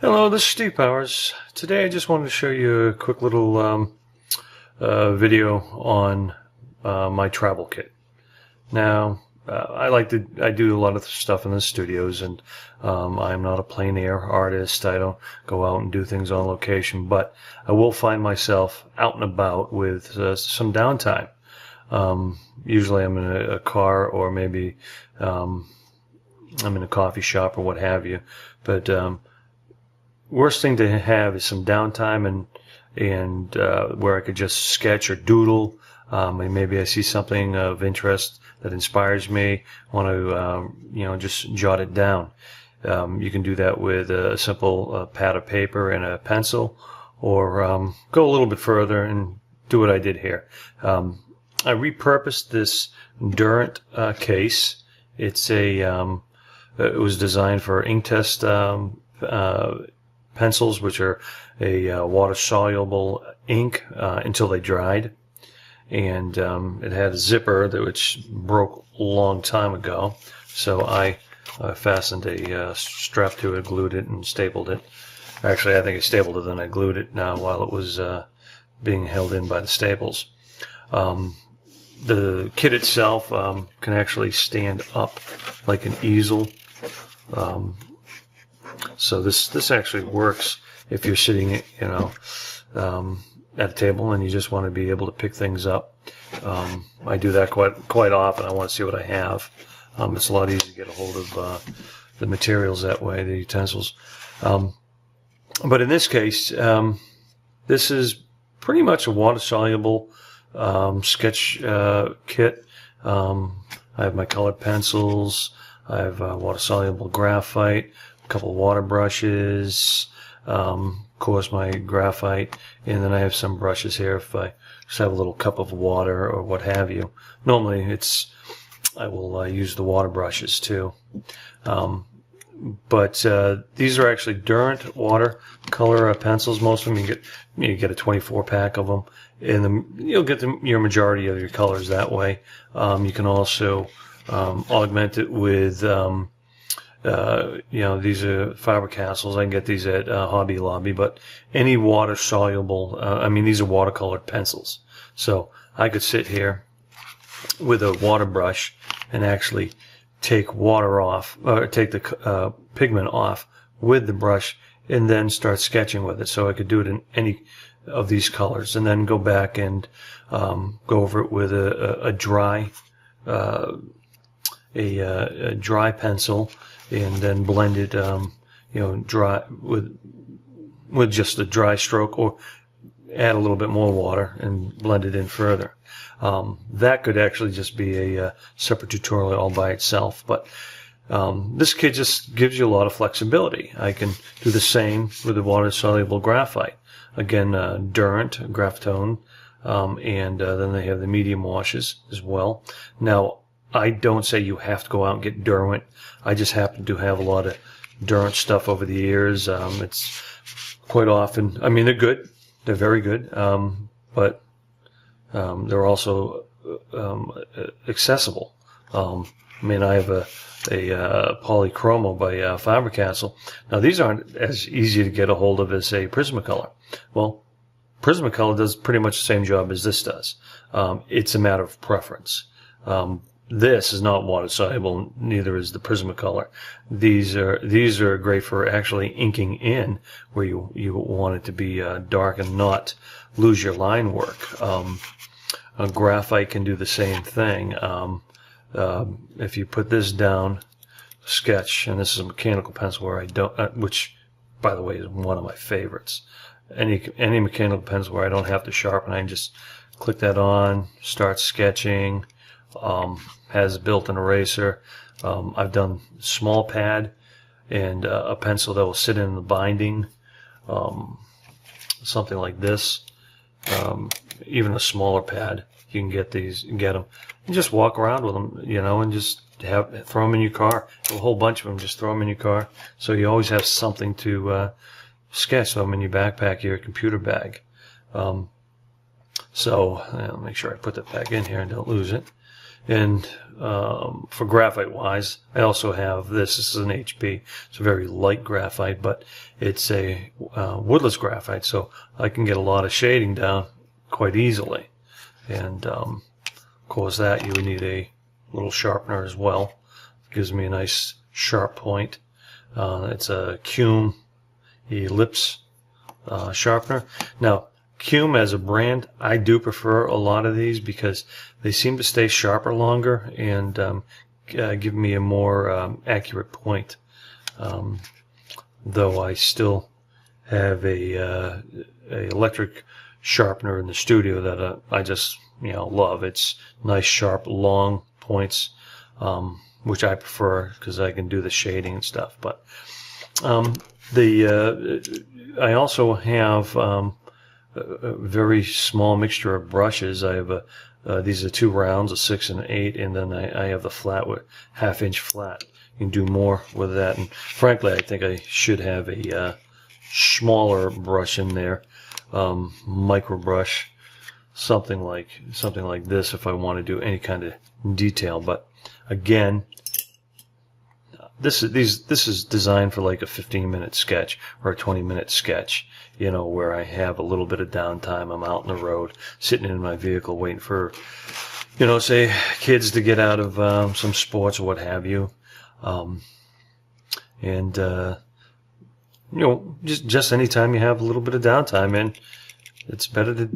Hello, this is Steve Powers. Today I just wanted to show you a quick little video on my travel kit. Now, I do a lot of stuff in the studios, and I'm not a plein air artist. I don't go out and do things on location, but I will find myself out and about with some downtime. Usually I'm in a car, or maybe I'm in a coffee shop or what have you, but worst thing to have is some downtime and where I could just sketch or doodle. And maybe I see something of interest that inspires me, want to just jot it down. You can do that with a simple pad of paper and a pencil, or go a little bit further and do what I did here. I repurposed this Derwent case. It was designed for ink test pencils, which are a water-soluble ink until they dried. And it had a zipper which broke a long time ago. So I fastened a strap to it, glued it, and stapled it. Actually, I think I stapled it, then I glued it while it was being held in by the staples. The kit itself can actually stand up like an easel. So this actually works if you're sitting, at a table and you just want to be able to pick things up. I do that quite often. I want to see what I have. It's a lot easier to get a hold of the materials that way, the utensils. But in this case, this is pretty much a water-soluble sketch kit. I have my colored pencils. I have water-soluble graphite, a couple of water brushes, of course my graphite, and then I have some brushes here if I just have a little cup of water or what have you. Normally I will use the water brushes too. But these are actually Derwent watercolor pencils. Most of them you get a 24 pack of them, and you'll get your majority of your colors that way. You can also augment it with these are Faber Castles. I can get these at Hobby Lobby, but any water soluble. These are watercolored pencils, so I could sit here with a water brush and actually take water off, or take the pigment off with the brush, and then start sketching with it. So I could do it in any of these colors, and then go back and go over it with a dry pencil, and then blend it, dry with just a dry stroke, or add a little bit more water and blend it in further. That could actually just be a separate tutorial all by itself, but this kit just gives you a lot of flexibility. I can do the same with the water-soluble graphite. Again, Derwent, Graphitone, and then they have the medium washes as well. Now, I don't say you have to go out and get Derwent. I just happen to have a lot of Derwent stuff over the years. It's quite often, they're good. They're very good. But they're also accessible. I have a Polychrome by Faber Castell. Now, these aren't as easy to get a hold of as a Prismacolor. Well, Prismacolor does pretty much the same job as this does. It's a matter of preference. This is not water soluble, neither is the Prismacolor. These are great for actually inking in where you want it to be dark and not lose your line work. Graphite can do the same thing. If you put this down, sketch, and this is a mechanical pencil where I don't, which by the way is one of my favorites. Any mechanical pencil where I don't have to sharpen, I can just click that on, start sketching. Has a built-in eraser. I've done small pad and a pencil that will sit in the binding, something like this. Even a smaller pad, you can get them, and just walk around with them, and just throw them in your car. A whole bunch of them, just throw them in your car. So you always have something to sketch. Throw them in your backpack, your computer bag. So make sure I put that back in here and don't lose it. And for graphite wise, I also have this. This is an HP. It's a very light graphite, but it's a woodless graphite, so I can get a lot of shading down quite easily. And of course, that you would need a little sharpener as well. It gives me a nice sharp point. It's a Cume ellipse sharpener. Now, Cume as a brand, I do prefer a lot of these because they seem to stay sharper longer and give me a more accurate point. Though I still have a electric sharpener in the studio that I just love. It's nice, sharp, long points, which I prefer because I can do the shading and stuff. But I also have a very small mixture of brushes. I have these are 2 rounds, a 6 and an 8, and then I have the flat with half-inch flat. You can do more with that, and frankly, I think I should have a smaller brush in there, micro brush, something like this if I want to do any kind of detail. But again, this is designed for like a 15-minute sketch or a 20-minute sketch, where I have a little bit of downtime. I'm out on the road, sitting in my vehicle, waiting for, say kids to get out of some sports or what have you, just anytime you have a little bit of downtime, and it's better to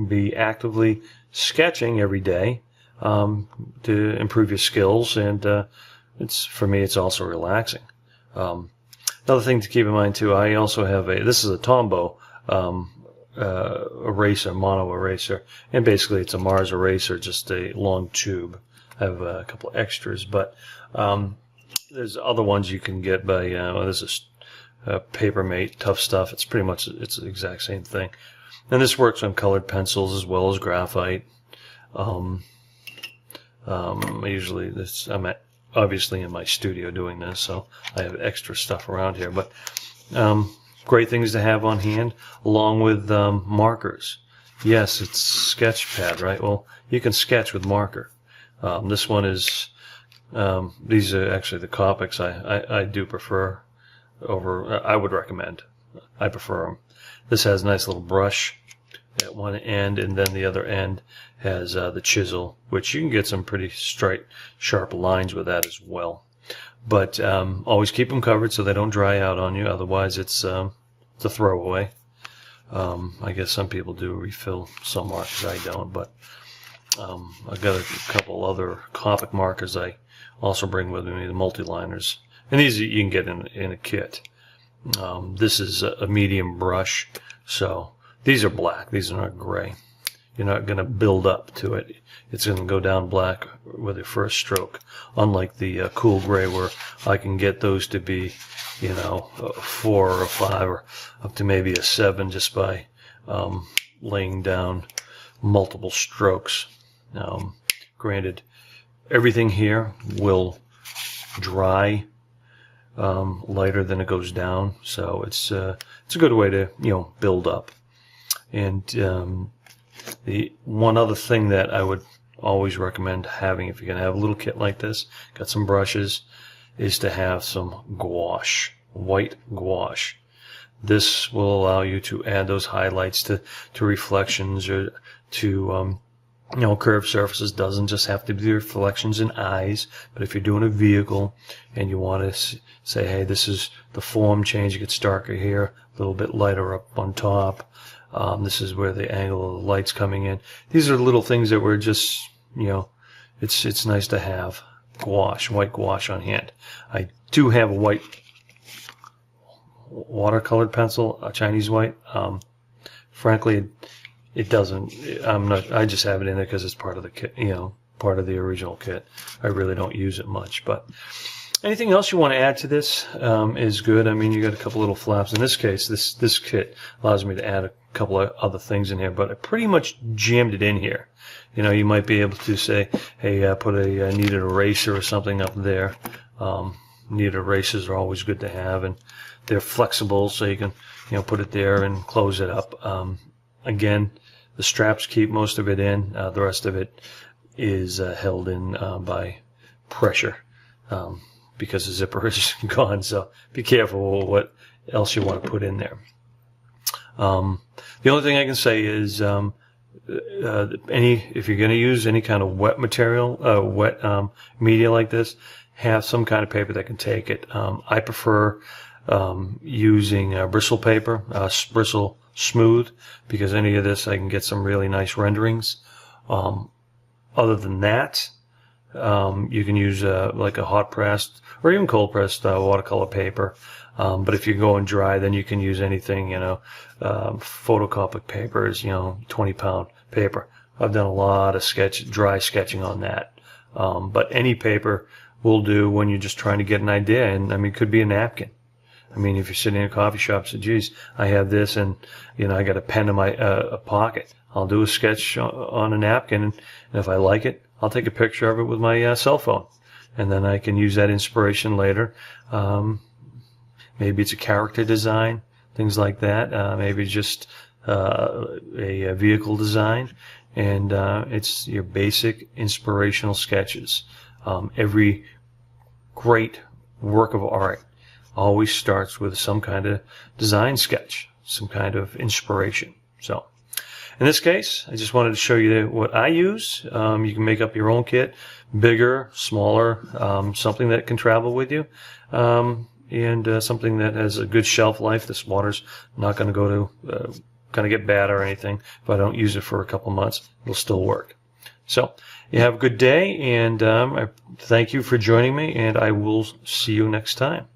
be actively sketching every day to improve your skills, and for me, it's also relaxing. Another thing to keep in mind too, I also have this is a Tombow eraser, mono eraser, and basically it's a Mars eraser, just a long tube. I have a couple of extras, but there's other ones you can get by this is Papermate, Tough Stuff. It's pretty much it's the exact same thing, and this works on colored pencils as well as graphite. Usually I'm obviously in my studio doing this, so I have extra stuff around here, but great things to have on hand, along with markers. Yes, it's sketch pad, right? Well, you can sketch with marker. This one is these are actually the Copics I do prefer over, I would recommend. I prefer them. This has a nice little brush at one end, and then the other end has the chisel, which you can get some pretty straight, sharp lines with that as well. But always keep them covered so they don't dry out on you. Otherwise, it's a throwaway. I guess some people do refill some markers. I don't, but I've got a couple other Copic markers I also bring with me, the Multiliners. And these you can get in a kit. This is a medium brush, so these are black. These are not gray. You're not going to build up to it. It's going to go down black with your first stroke, unlike the cool gray, where I can get those to be, a 4 or a 5 or up to maybe a 7 just by laying down multiple strokes. Granted, everything here will dry lighter than it goes down, so it's a good way to build up. And the one other thing that I would always recommend having, if you're going to have a little kit like this, got some brushes, is to have some gouache, white gouache. This will allow you to add those highlights to reflections or to curved surfaces. Doesn't just have to be reflections in eyes, but if you're doing a vehicle and you want to say, hey, this is the form change, it gets darker here, a little bit lighter up on top. This is where the angle of the light's coming in. These are little things that we're just, it's nice to have gouache, white gouache on hand. I do have a white watercolor pencil, a Chinese white. Frankly, it doesn't, I just have it in there because it's part of the kit, part of the original kit. I really don't use it much, but anything else you want to add to this is good. I mean, you got a couple little flaps. In this case, this kit allows me to add a couple of other things in here, but I pretty much jammed it in here. You might be able to say, hey, put a kneaded eraser or something up there. Kneaded erasers are always good to have, and they're flexible, so you can, put it there and close it up. Again, the straps keep most of it in. The rest of it is held in by pressure because the zipper is gone. So be careful what else you want to put in there. The only thing I can say is if you're going to use any kind of wet material, wet media like this, have some kind of paper that can take it. I prefer using bristle paper, bristle smooth, because any of this I can get some really nice renderings. Other than that, you can use like a hot pressed or even cold pressed watercolor paper. But if you're going dry, then you can use anything, photocopic papers, 20-pound paper. I've done a lot of dry sketching on that. But any paper will do when you're just trying to get an idea. And I mean, it could be a napkin. I mean, if you're sitting in a coffee shop, say, geez, I have this and, I got a pen in my pocket. I'll do a sketch on a napkin. And if I like it, I'll take a picture of it with my cell phone. And then I can use that inspiration later. Maybe it's a character design, things like that. Maybe just a vehicle design. And it's your basic inspirational sketches. Every great work of art always starts with some kind of design sketch, some kind of inspiration. So in this case, I just wanted to show you what I use. You can make up your own kit, bigger, smaller, something that can travel with you, and something that has a good shelf life. This water's not going to go to kind of get bad or anything. If I don't use it for a couple months, it'll still work. So you have a good day, and I thank you for joining me, and I will see you next time.